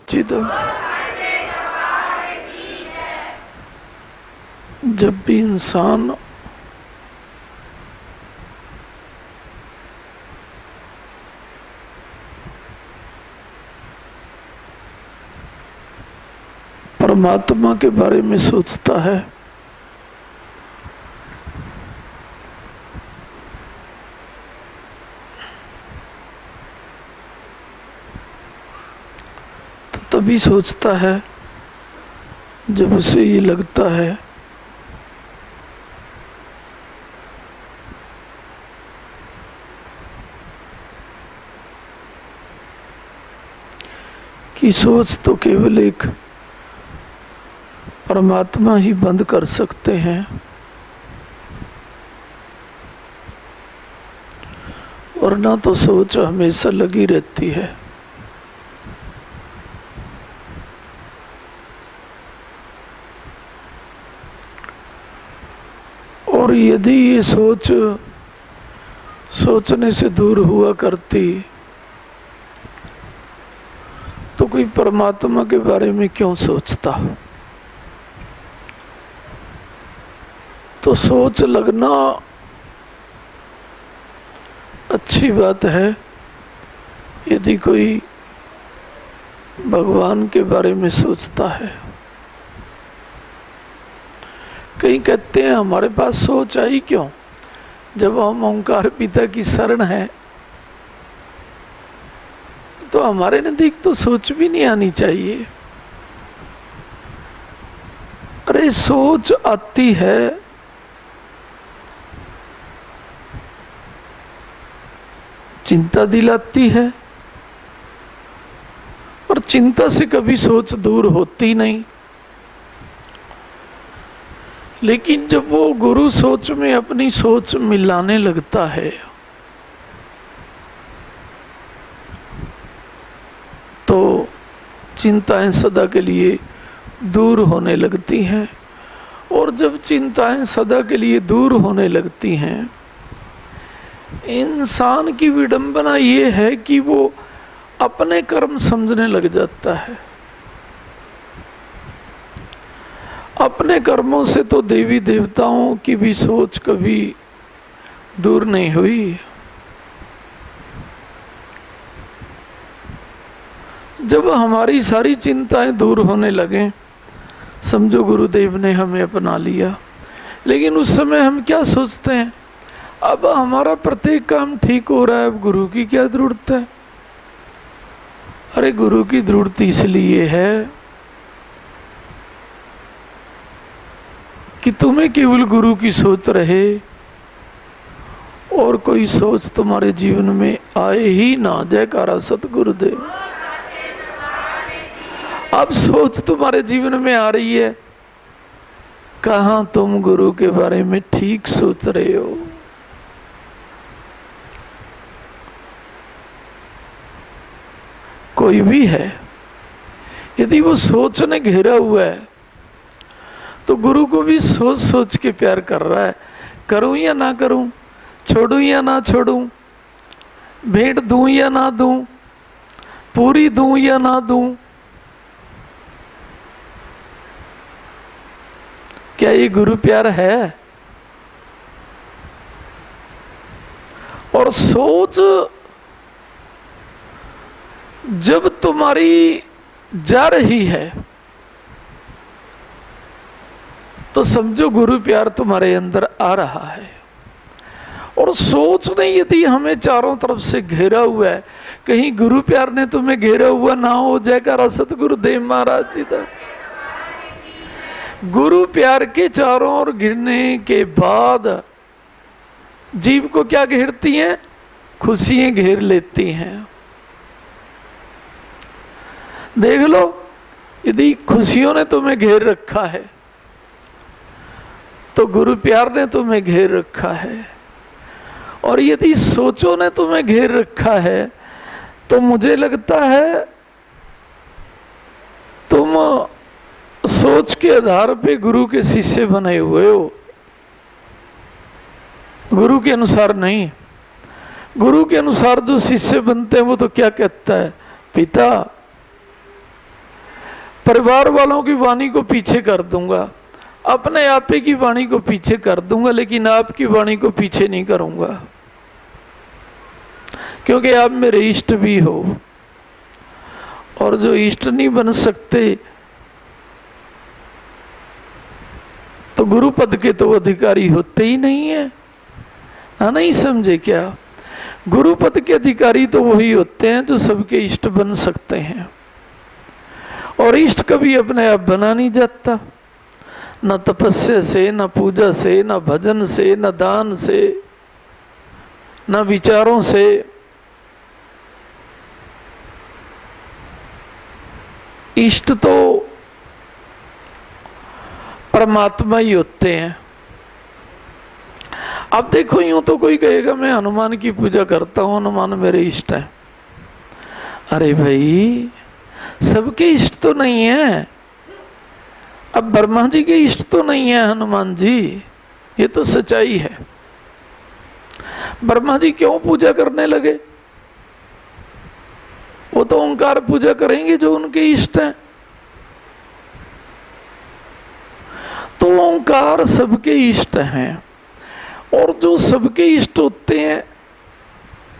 चिदम। जब भी इंसान परमात्मा के बारे में सोचता है तो तभी सोचता है जब उसे ये लगता है कि सोच तो केवल एक परमात्मा ही बंद कर सकते हैं, वरना तो सोच हमेशा लगी रहती है। और यदि ये सोच सोचने से दूर हुआ करती तो कोई परमात्मा के बारे में क्यों सोचता। तो सोच लगना अच्छी बात है यदि कोई भगवान के बारे में सोचता है। कहीं कहते हैं हमारे पास सोच आई क्यों, जब हम ओंकार पिता की शरण है तो हमारे नजदीक तो सोच भी नहीं आनी चाहिए। अरे सोच आती है चिंता दिलाती है, और चिंता से कभी सोच दूर होती नहीं। लेकिन जब वो गुरु सोच में अपनी सोच मिलाने लगता है तो चिंताएं सदा के लिए दूर होने लगती हैं। और जब चिंताएं सदा के लिए दूर होने लगती हैं, इंसान की विडंबना ये है कि वो अपने कर्म समझने लग जाता है। अपने कर्मों से तो देवी देवताओं की भी सोच कभी दूर नहीं हुई। जब हमारी सारी चिंताएं दूर होने लगे, समझो गुरुदेव ने हमें अपना लिया, लेकिन उस समय हम क्या सोचते हैं, अब हमारा प्रत्येक काम ठीक हो रहा है, अब गुरु की क्या जरूरत है। अरे गुरु की जरूरत इसलिए है कि तुम्हें केवल गुरु की सोच रहे और कोई सोच तुम्हारे जीवन में आए ही ना। जयकारा सतगुरुदेव। अब सोच तुम्हारे जीवन में आ रही है, कहाँ तुम गुरु के बारे में ठीक सोच रहे हो। कोई भी है यदि वो सोच ने घेरा हुआ है तो गुरु को भी सोच सोच के प्यार कर रहा है। करूं या ना करूं, छोड़ूं या ना छोड़ूं, भेंट दूं या ना दूं, पूरी दूं या ना दूं। क्या ये गुरु प्यार है? और सोच जब तुम्हारी जा रही है तो समझो गुरु प्यार तुम्हारे अंदर आ रहा है। और सोच ने यदि हमें चारों तरफ से घेरा हुआ है, कहीं गुरु प्यार ने तुम्हें घेरा हुआ ना हो। जयकारा सतगुरुदेव महाराज जी का। गुरु प्यार के चारों ओर घिरने के बाद जीव को क्या घेरती हैं? खुशियां घेर लेती हैं। देख लो, यदि खुशियों ने तुम्हें घेर रखा है तो गुरु प्यार ने तुम्हें घेर रखा है। और यदि सोचों ने तुम्हें घेर रखा है तो मुझे लगता है तुम सोच के आधार पे गुरु के शिष्य बने हुए हो, गुरु के अनुसार नहीं। गुरु के अनुसार जो शिष्य बनते हैं वो तो क्या कहता है, पिता परिवार वालों की वाणी को पीछे कर दूंगा, अपने आप की वाणी को पीछे कर दूंगा, लेकिन आपकी वाणी को पीछे नहीं करूंगा, क्योंकि आप मेरे इष्ट भी हो। और जो इष्ट नहीं बन सकते तो गुरु पद के तो अधिकारी होते ही नहीं है। हाँ, नहीं समझे क्या? गुरु पद के अधिकारी तो वही होते हैं जो सबके इष्ट बन सकते हैं, और इष्ट कभी अपने आप बना नहीं जाता, न तपस्या से, न पूजा से, न भजन से, न दान से, न विचारों से। इष्ट तो परमात्मा ही होते हैं। अब देखो, यूं तो कोई कहेगा मैं हनुमान की पूजा करता हूं, हनुमान मेरे इष्ट है। अरे भाई, सबके इष्ट तो नहीं है। अब ब्रह्मा जी के इष्ट तो नहीं है हनुमान जी, ये तो सच्चाई है। ब्रह्मा जी क्यों पूजा करने लगे? वो तो ओंकार पूजा करेंगे जो उनके इष्ट हैं। तो ओंकार सबके इष्ट हैं, और जो सबके इष्ट होते हैं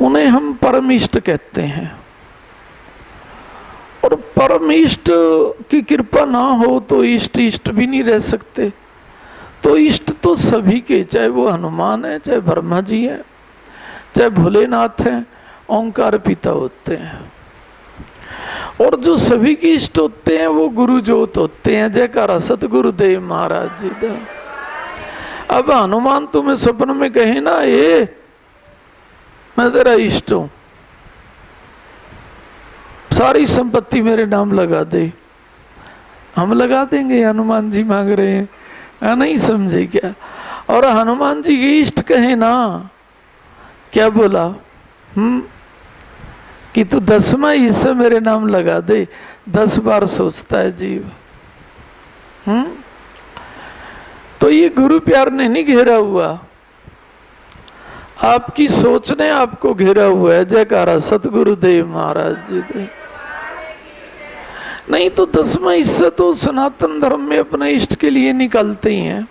उन्हें हम परम इष्ट कहते हैं। और परम इष्ट की कृपा ना हो तो इष्ट इष्ट भी नहीं रह सकते। तो इष्ट तो सभी के, चाहे वो हनुमान है, चाहे ब्रह्मा जी है, चाहे भोलेनाथ है, ओंकार पिता होते हैं। और जो सभी के इष्ट होते हैं वो गुरु ज्योत होते हैं। जयकारा सतगुरुदेव महाराज जी दा। अब हनुमान तुम्हें स्वप्न में कहे ना, ये मैं तेरा इष्ट हूं, सारी संपत्ति मेरे नाम लगा दे, हम लगा देंगे? हनुमान जी मांग रहे हैं, नहीं समझे क्या? और हनुमान जी के इष्ट कहे ना, क्या बोला? कि तू 10वां हिस्सा मेरे नाम लगा दे। 10 बार सोचता है जीव। तो ये गुरु प्यार ने नहीं घेरा हुआ, आपकी सोच ने आपको घेरा हुआ है। जयकारा सतगुरुदेव महाराज जी दे। नहीं तो 10वां हिस्सा तो सनातन धर्म में अपने इष्ट के लिए निकालते ही हैं।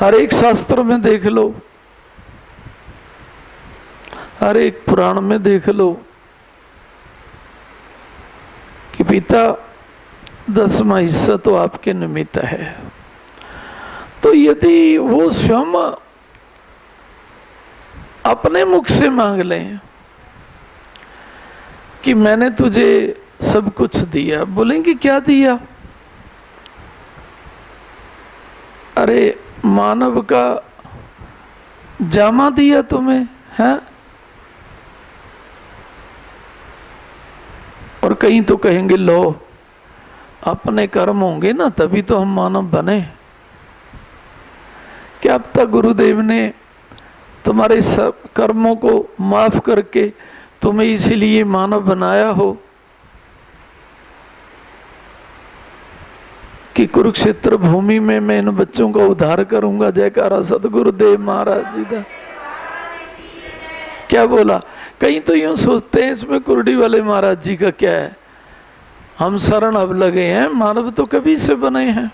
हर एक शास्त्र में देख लो, हर एक पुराण में देख लो कि पिता 10वां हिस्सा तो आपके निमित्त है। तो यदि वो स्वयं अपने मुख से मांग लें कि मैंने तुझे सब कुछ दिया, बोलेंगे क्या दिया? अरे मानव का जामा दिया तुम्हें, है? और कहीं तो कहेंगे लो अपने कर्म होंगे ना तभी तो हम मानव बने। क्या अब तक गुरुदेव ने तुम्हारे सब कर्मों को माफ करके तुम्हें इसीलिए मानव बनाया हो कि कुरुक्षेत्र भूमि में मैं इन बच्चों का उद्धार करूंगा? जयकारा सतगुरुदेव महाराज जी का। क्या बोला? कहीं तो यूं सोचते हैं इसमें कुर्डी वाले महाराज जी का क्या है, हम शरण अब लगे हैं, मानव तो कभी से बने हैं,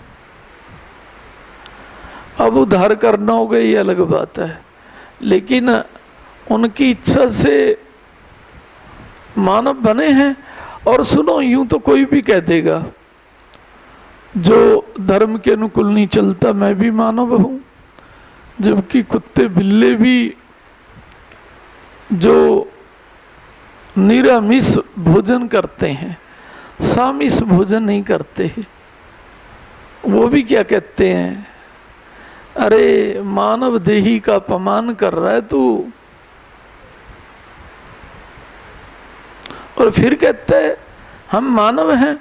अब उद्धार करना होगा ये अलग बात है। लेकिन उनकी इच्छा से मानव बने हैं। और सुनो, यूं तो कोई भी कह देगा जो धर्म के अनुकूल नहीं चलता मैं भी मानव हूं, जबकि कुत्ते बिल्ले भी जो निरामिष भोजन करते हैं, सामिष भोजन नहीं करते, वो भी क्या कहते हैं, अरे मानव देही का अपमान कर रहा है तू। और फिर कहते हैं हम मानव हैं,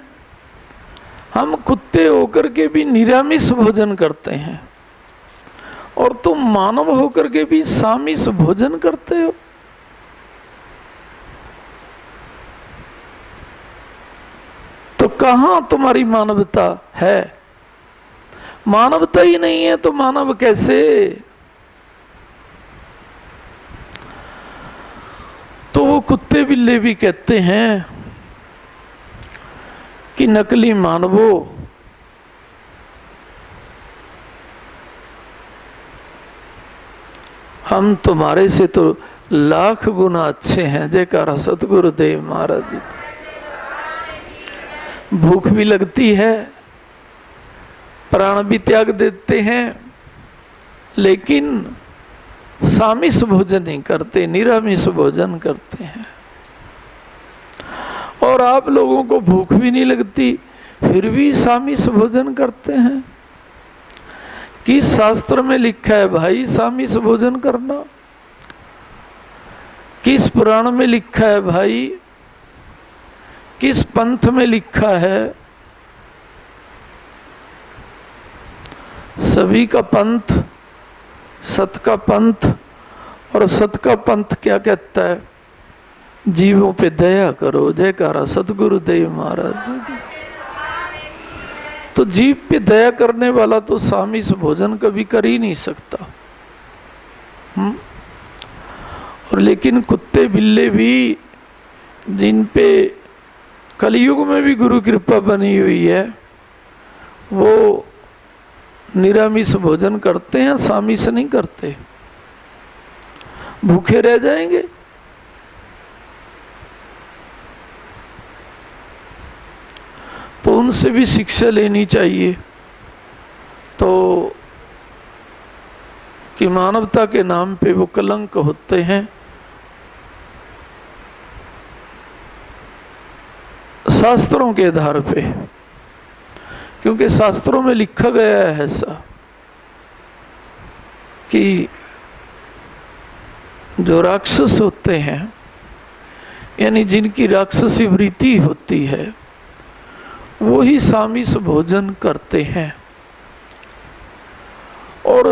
हम कुत्ते होकर के भी निरामिष भोजन करते हैं और तुम मानव होकर के भी सामिष भोजन करते हो। तो कहां तुम्हारी मानवता है? मानवता ही नहीं है तो मानव कैसे? तो वो कुत्ते बिल्ले भी कहते हैं कि नकली मानवो, हम तुम्हारे से तो लाख गुना अच्छे हैं। जयकारा सतगुरुदेव महाराज जी। भूख भी लगती है, प्राण भी त्याग देते हैं, लेकिन सामिस भोजन नहीं करते, निरामिष भोजन करते हैं। और आप लोगों को भूख भी नहीं लगती, फिर भी सामिस भोजन करते हैं। किस शास्त्र में लिखा है भाई सामिस भोजन करना? किस पुराण में लिखा है भाई? किस पंथ में लिखा है? सभी का पंथ सत का पंथ, और सत का पंथ क्या कहता है? जीवों पे दया करो। जयकारा सतगुरुदेव महाराज जी। तो जीव पे दया करने वाला तो सामिस भोजन कभी कर ही नहीं सकता। और लेकिन कुत्ते बिल्ले भी, जिन पे कलयुग में भी गुरु कृपा बनी हुई है, वो निरामिष भोजन करते हैं, सामिस नहीं करते। भूखे रह जाएंगे। तो उनसे भी शिक्षा लेनी चाहिए, तो कि मानवता के नाम पे वो कलंक होते हैं। शास्त्रों के आधार पे, क्योंकि शास्त्रों में लिखा गया है ऐसा कि जो राक्षस होते हैं, यानी जिनकी राक्षसी वृत्ति होती है, वो ही सामिस भोजन करते हैं। और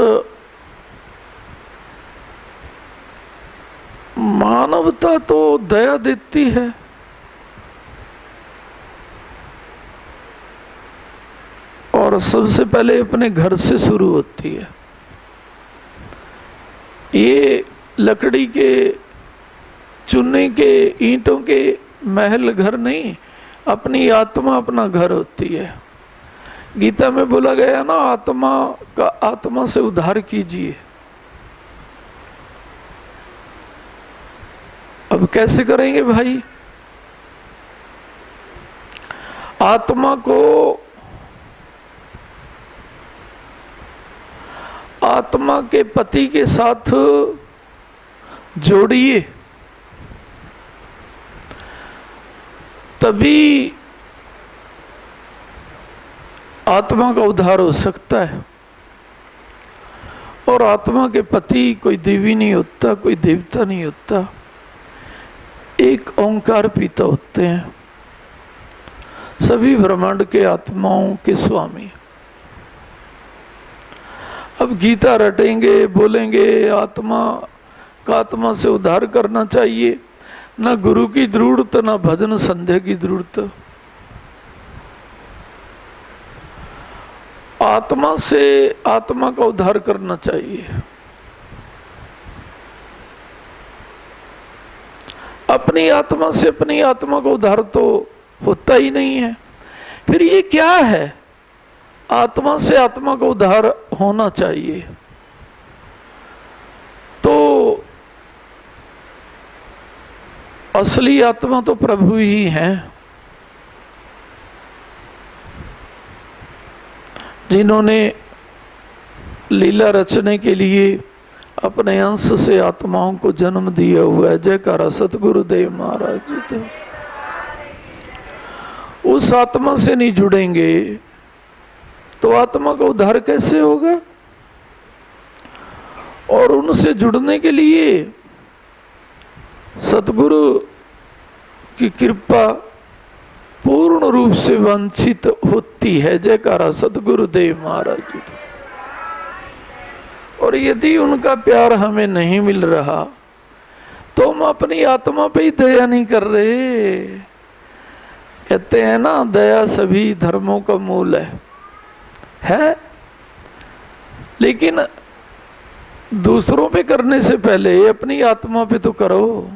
मानवता तो दया देती है। और सबसे पहले अपने घर से शुरू होती है। ये लकड़ी के, चुन्नी के, ईंटों के महल घर नहीं, अपनी आत्मा अपना घर होती है। गीता में बोला गया ना, आत्मा का आत्मा से उद्धार कीजिए। अब कैसे करेंगे भाई? आत्मा को आत्मा के पति के साथ जोड़िए, तभी आत्मा का उद्धार हो सकता है। और आत्मा के पति कोई देवी नहीं होता, कोई देवता नहीं होता, एक ओंकार पिता होते हैं, सभी ब्रह्मांड के आत्माओं के स्वामी। अब गीता रटेंगे, बोलेंगे आत्मा का आत्मा से उद्धार करना चाहिए, ना गुरु की जरूरत, ना भजन संध्या की जरूरत। आत्मा से आत्मा का उद्धार करना चाहिए। अपनी आत्मा से अपनी आत्मा का उद्धार तो होता ही नहीं है। फिर ये क्या है? आत्मा से आत्मा का उद्धार होना चाहिए। तो असली आत्मा तो प्रभु ही हैं, जिन्होंने लीला रचने के लिए अपने अंश से आत्माओं को जन्म दिया हुआ है। जयकारा सतगुरुदेव महाराज जी। तो उस आत्मा से नहीं जुड़ेंगे तो आत्मा का उद्धार कैसे होगा? और उनसे जुड़ने के लिए सतगुरु की कृपा पूर्ण रूप से वांछित होती है। जयकारा सतगुरुदेव महाराज जी। और यदि उनका प्यार हमें नहीं मिल रहा तो हम अपनी आत्मा पे ही दया नहीं कर रहे। कहते हैं ना, दया सभी धर्मों का मूल है। लेकिन दूसरों पे करने से पहले अपनी आत्मा पे तो करो,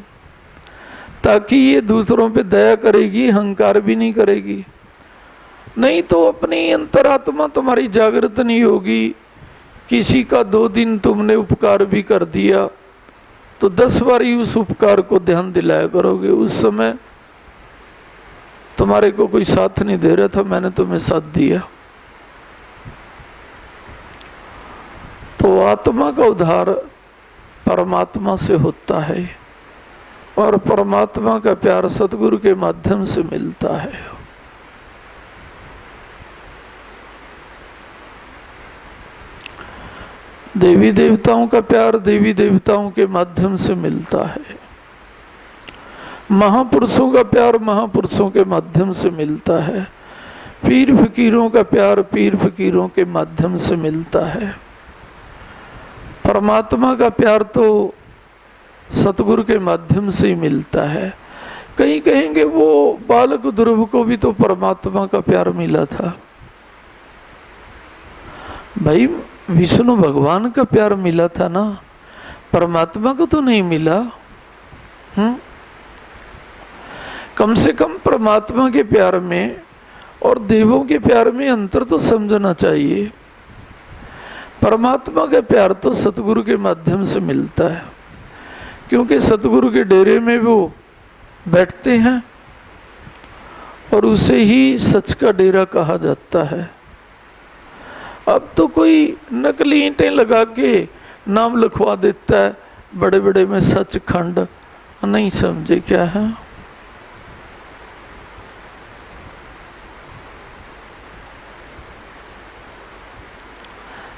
ताकि ये दूसरों पे दया करेगी, अहंकार भी नहीं करेगी। नहीं तो अपनी अंतरात्मा तुम्हारी जागृत नहीं होगी। किसी का 2 दिन तुमने उपकार भी कर दिया तो 10 बार ही उस उपकार को ध्यान दिलाया करोगे। उस समय तुम्हारे को कोई साथ नहीं दे रहा था, मैंने तुम्हें साथ दिया। तो आत्मा का उद्धार परमात्मा से होता है और परमात्मा का प्यार सतगुरु के माध्यम से मिलता है। देवी देवताओं का प्यार देवी देवताओं के माध्यम से मिलता है। महापुरुषों का प्यार महापुरुषों के माध्यम से मिलता है। पीर फकीरों का प्यार पीर फकीरों के माध्यम से मिलता है। परमात्मा का प्यार तो सतगुरु के माध्यम से ही मिलता है। कहीं कहेंगे वो बालक ध्रुव को भी तो परमात्मा का प्यार मिला था। भाई विष्णु भगवान का प्यार मिला था ना, परमात्मा को तो नहीं मिला। कम से कम परमात्मा के प्यार में और देवों के प्यार में अंतर तो समझना चाहिए। परमात्मा का प्यार तो सतगुरु के माध्यम से मिलता है, क्योंकि सतगुरु के डेरे में वो बैठते हैं और उसे ही सच का डेरा कहा जाता है। अब तो कोई नकली ईंटें लगा के नाम लिखवा देता है बड़े बड़े में सचखंड, नहीं समझे क्या है।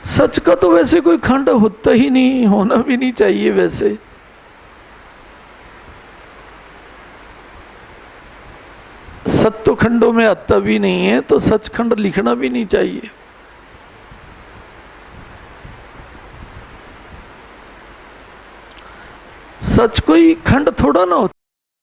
सच का तो वैसे कोई खंड होता ही नहीं, होना भी नहीं चाहिए। वैसे सत्य तो खंडों में आता भी नहीं है, तो सचखंड लिखना भी नहीं चाहिए। सच कोई खंड थोड़ा ना होता